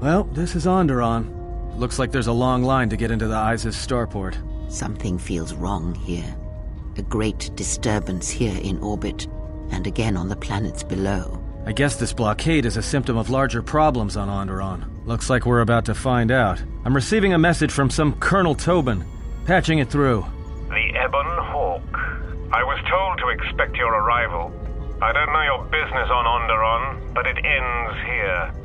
Well, this is Onderon. Looks like there's a long line to get into the ISIS starport. Something feels wrong here. A great disturbance here in orbit, and again on the planets below. I guess this blockade is a symptom of larger problems on Onderon. Looks like we're about to find out. I'm receiving a message from some Colonel Tobin. Patching it through. The Ebon Hawk. I was told to expect your arrival. I don't know your business on Onderon, but it ends here.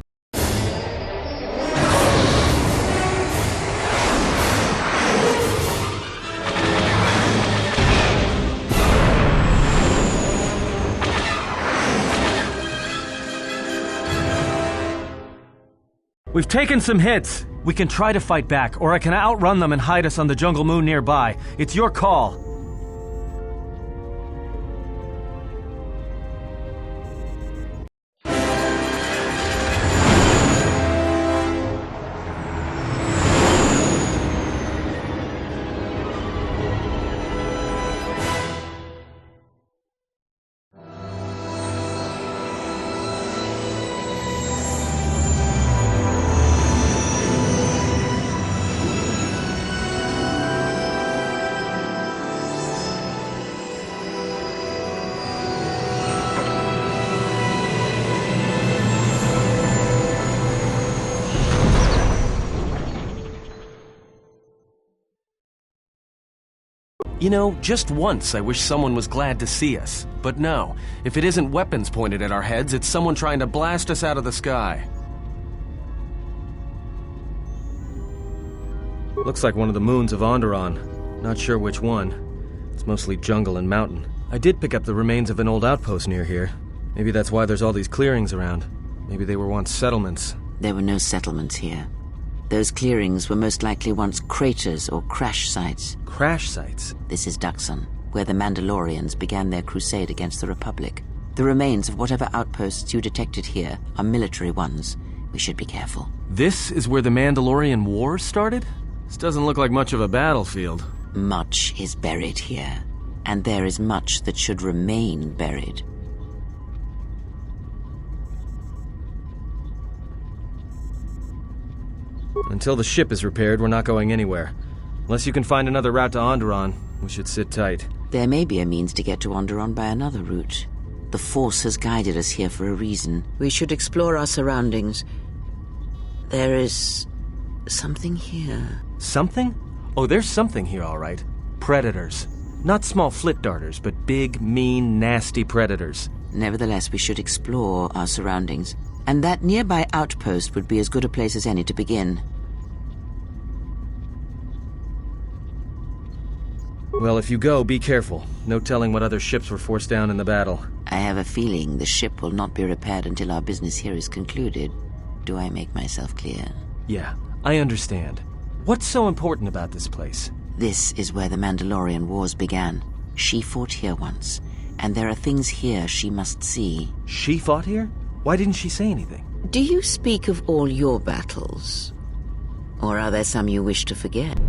We've taken some hits. We can try to fight back, or I can outrun them and hide us on the jungle moon nearby. It's your call. You know, just once I wish someone was glad to see us. But no, if it isn't weapons pointed at our heads, it's someone trying to blast us out of the sky. Looks like one of the moons of Onderon. Not sure which one. It's mostly jungle and mountain. I did pick up the remains of an old outpost near here. Maybe that's why there's all these clearings around. Maybe they were once settlements. There were no settlements here. Those clearings were most likely once craters or crash sites. Crash sites? This is Duxon, where the Mandalorians began their crusade against the Republic. The remains of whatever outposts you detected here are military ones. We should be careful. This is where the Mandalorian War started? This doesn't look like much of a battlefield. Much is buried here, and there is much that should remain buried. Until the ship is repaired, we're not going anywhere. Unless you can find another route to Onderon, we should sit tight. There may be a means to get to Onderon by another route. The Force has guided us here for a reason. We should explore our surroundings. There is something here. Something? Oh, there's something here, all right. Predators. Not small flit darters, but big, mean, nasty predators. Nevertheless, we should explore our surroundings. And that nearby outpost would be as good a place as any to begin. Well, if you go, be careful. No telling what other ships were forced down in the battle. I have a feeling the ship will not be repaired until our business here is concluded. Do I make myself clear? Yeah, I understand. What's so important about this place? This is where the Mandalorian Wars began. She fought here once, and there are things here she must see. She fought here? Why didn't she say anything? Do you speak of all your battles? Or are there some you wish to forget?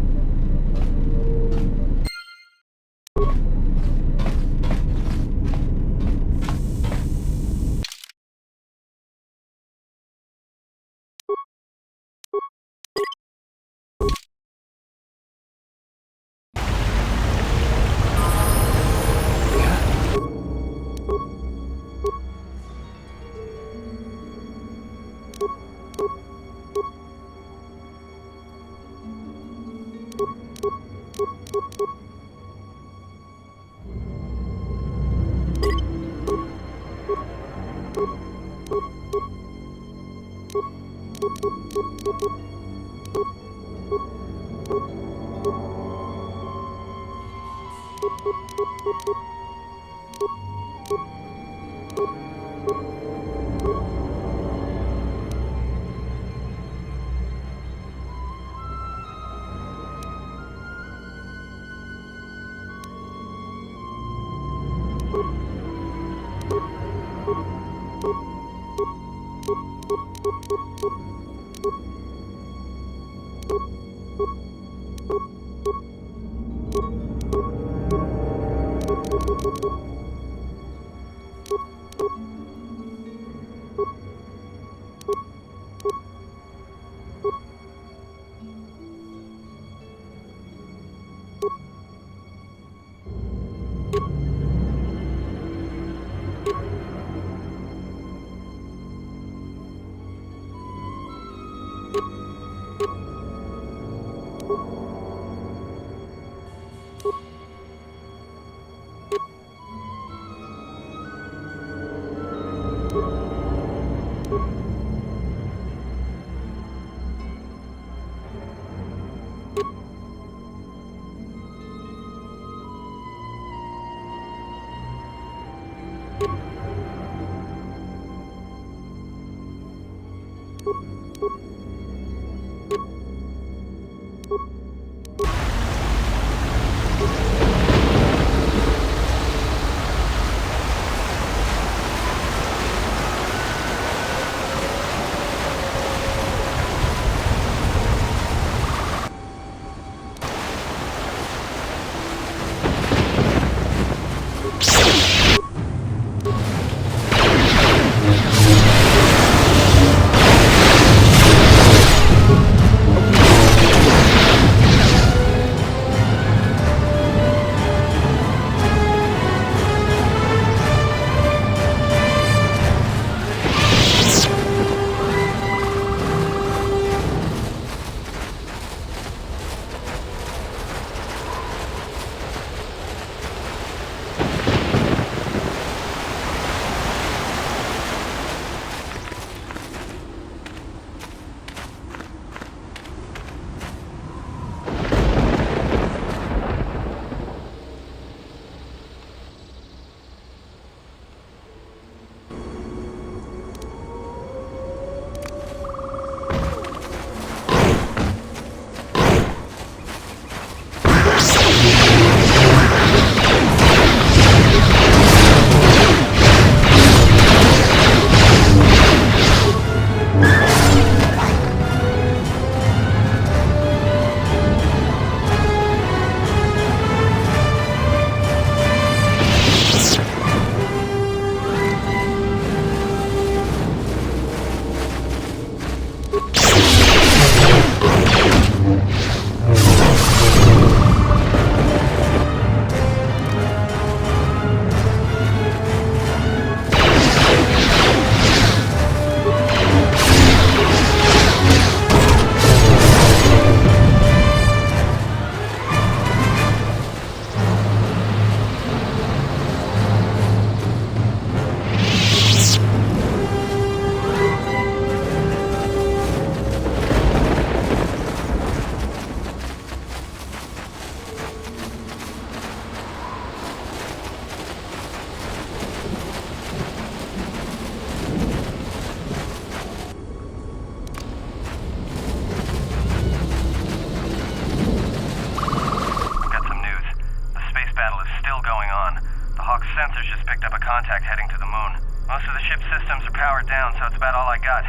contact heading to the moon. Most of the ship's systems are powered down, so it's about all I got.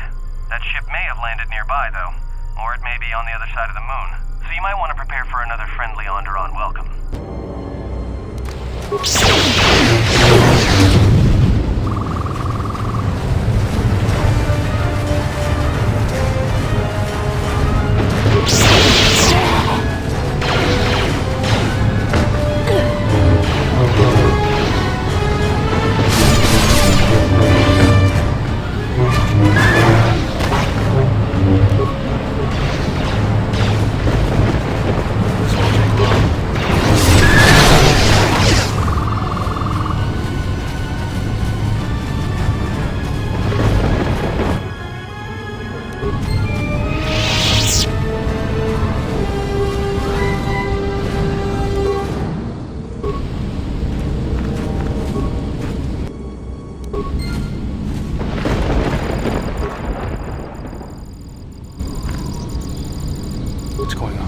That ship may have landed nearby, though. Or it may be on the other side of the moon. So you might want to prepare for another friendly Onderon welcome. What's going on?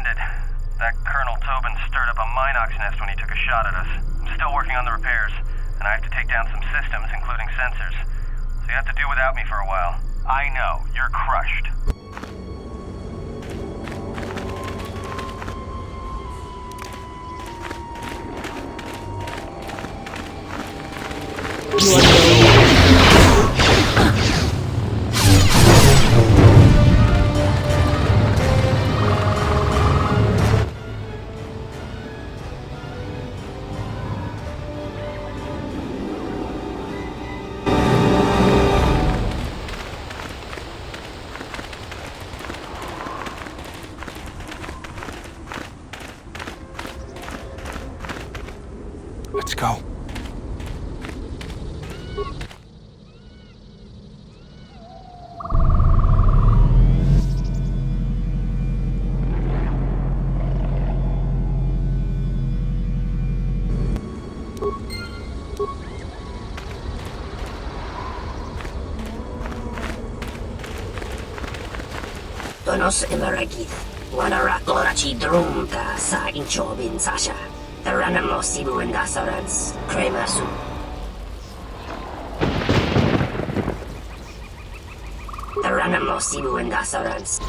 ended. That Colonel Tobin stirred up a Minox nest when he took a shot at us. I'm still working on the repairs, and I have to take down some systems, including sensors. So you have to do without me for a while. I know, you're crushed. Let's go. Donos Imaragith, Wanarak Lorachi Drumta sa Inchobin Sasha, the Ranamo Sibu and Dasarans, Kremasu. The Ranamo Sibu and Dasarans.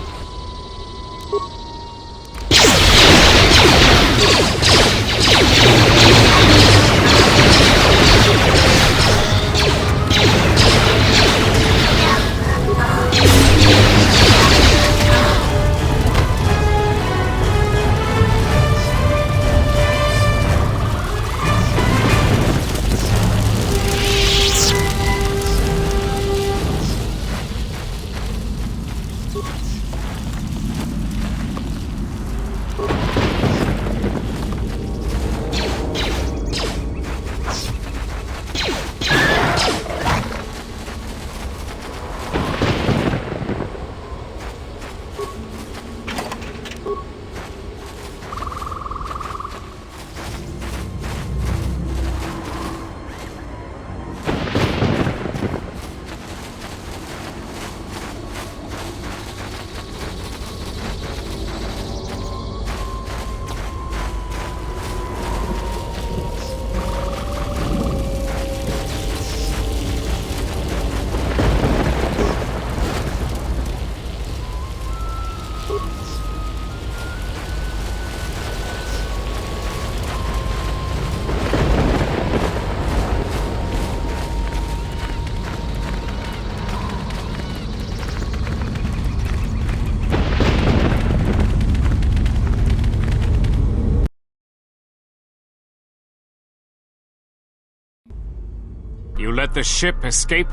You let the ship escape?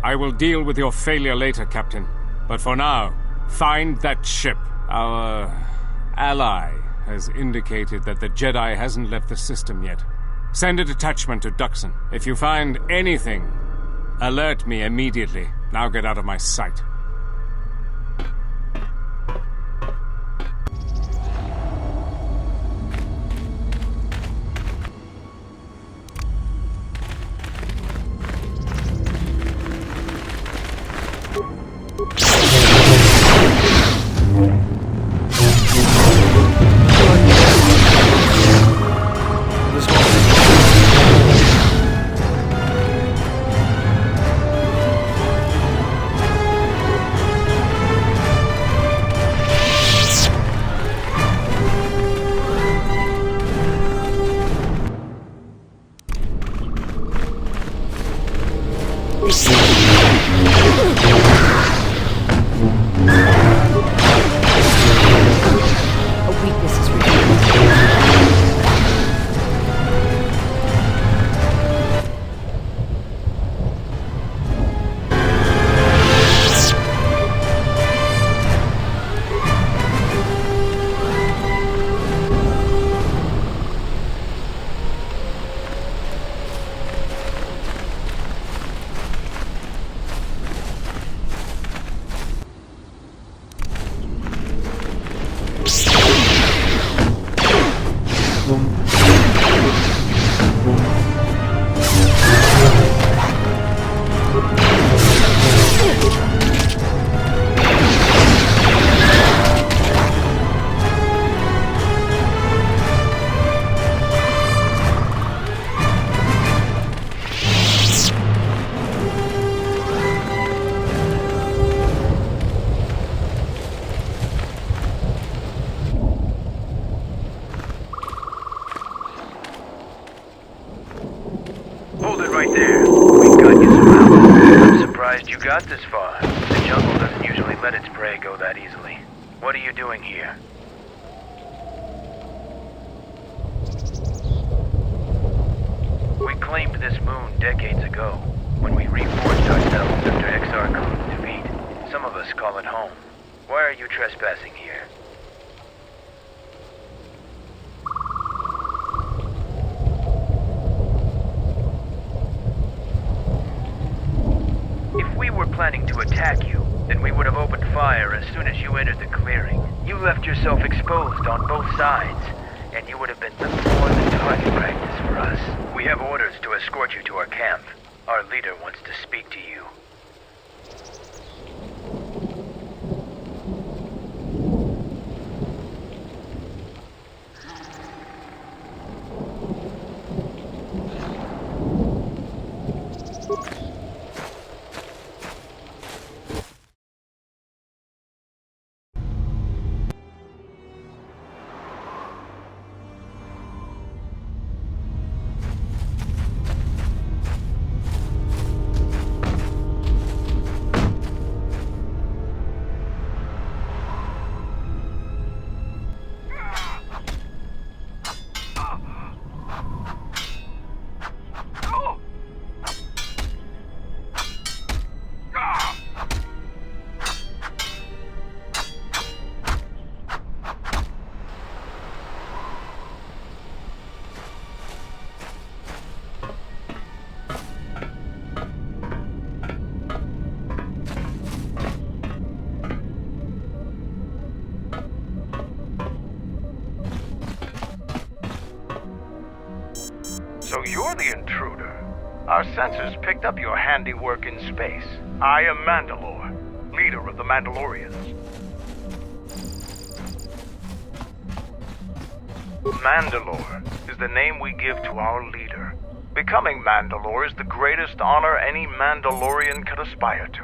I will deal with your failure later, Captain. But for now, find that ship. Our ally has indicated that the Jedi hasn't left the system yet. Send a detachment to Duxon. If you find anything, alert me immediately. Now get out of my sight. far. The jungle doesn't usually let its prey go that easily. What are you doing here? We claimed this moon decades ago, when we reforged ourselves after Exar Khun's defeat. Some of us call it home. Why are you trespassing here? If we were planning to attack you, then we would have opened fire as soon as you entered the clearing. You left yourself exposed on both sides, and you would have been little more than target practice for us. We have orders to escort you to our camp. Our leader wants to speak to you. So you're the intruder. Our sensors picked up your handiwork in space. I am Mandalore, leader of the Mandalorians. Mandalore is the name we give to our leader. Becoming Mandalore is the greatest honor any Mandalorian could aspire to.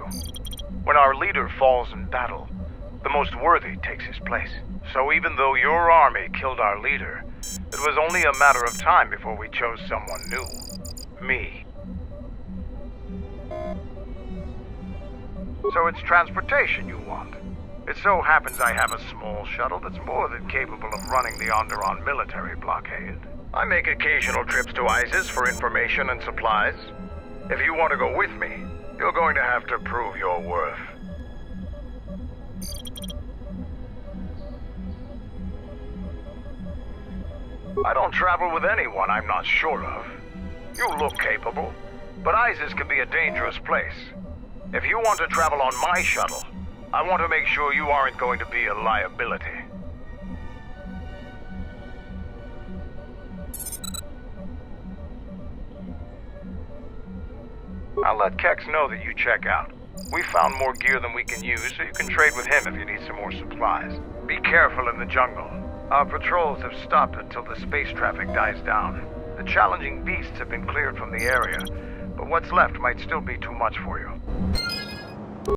When our leader falls in battle, the most worthy takes his place. So even though your army killed our leader, it was only a matter of time before we chose someone new. Me. So it's transportation you want. It so happens I have a small shuttle that's more than capable of running the Onderon military blockade. I make occasional trips to ISIS for information and supplies. If you want to go with me, you're going to have to prove your worth. I don't travel with anyone I'm not sure of. You look capable, but ISIS can be a dangerous place. If you want to travel on my shuttle, I want to make sure you aren't going to be a liability. I'll let Kex know that you check out. We found more gear than we can use, so you can trade with him if you need some more supplies. Be careful in the jungle. Our patrols have stopped until the space traffic dies down. The challenging beasts have been cleared from the area, but what's left might still be too much for you.